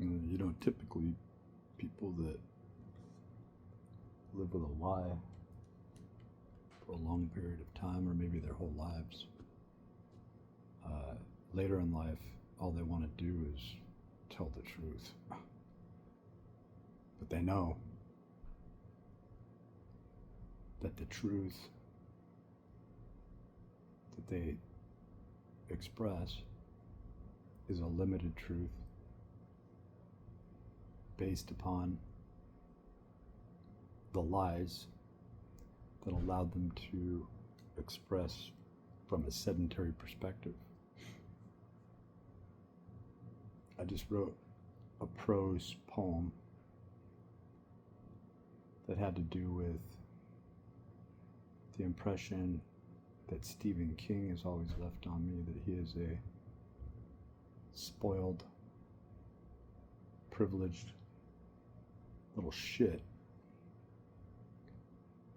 You know, typically people that live with a lie for a long period of time, or maybe their whole lives, later in life, all they want to do is tell the truth. But they know that the truth that they express is a limited truth based upon the lies that allowed them to express from a sedentary perspective. I just wrote a prose poem that had to do with the impression that Stephen King has always left on me, that he is a spoiled, privileged little shit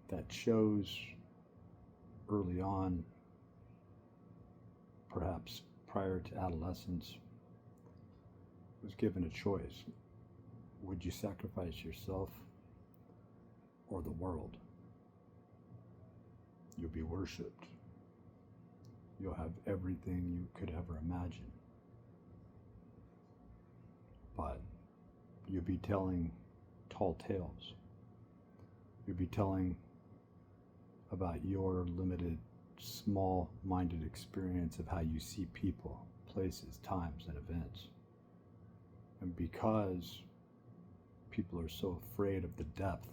that chose early on, perhaps prior to adolescence, was given a choice. Would you sacrifice yourself or the world? You'll be worshipped. You'll have everything you could ever imagine. But you'll be telling tall tales. You'll be telling about your limited, small-minded experience of how you see people, places, times, and events. And because people are so afraid of the depth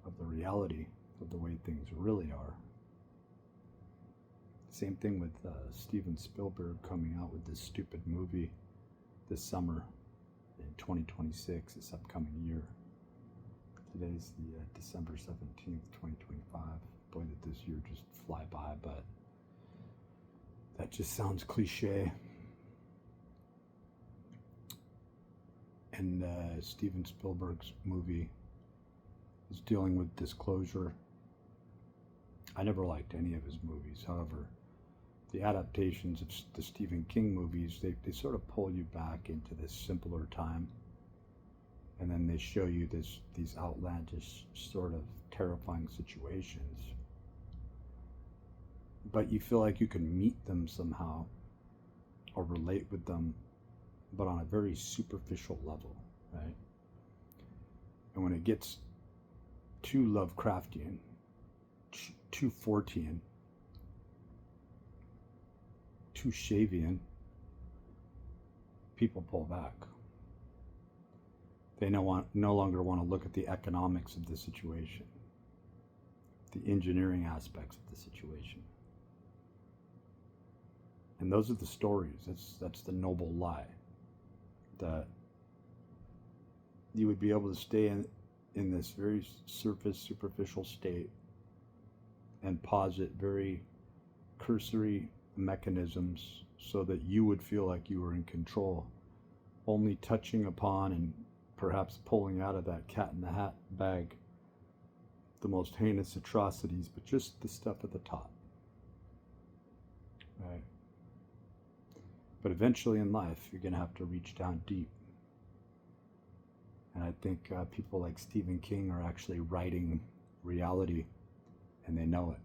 of the reality of the way things really are. Same thing with Stephen Spielberg coming out with this stupid movie this summer in 2026, this upcoming year. Today's the December 17th, 2025. Boy, did this year just fly by, but that just sounds cliche. And Steven Spielberg's movie is dealing with disclosure. I never liked any of his movies. However, the adaptations of the Stephen King movies, they sort of pull you back into this simpler time. And then they show you these outlandish, sort of terrifying situations. But you feel like you can meet them somehow or relate with them, but on a very superficial level, right? And when it gets too Lovecraftian, too Fortean, too shavian, people pull back. They no longer want to look at the economics of the situation, the engineering aspects of the situation. And those are the stories. That's the noble lie. That you would be able to stay in this very superficial state and posit very cursory mechanisms so that you would feel like you were in control, only touching upon and perhaps pulling out of that cat in the hat bag the most heinous atrocities, but just the stuff at the top. Right? But eventually in life, you're going to have to reach down deep. And I think people like Stephen King are actually writing reality, and they know it.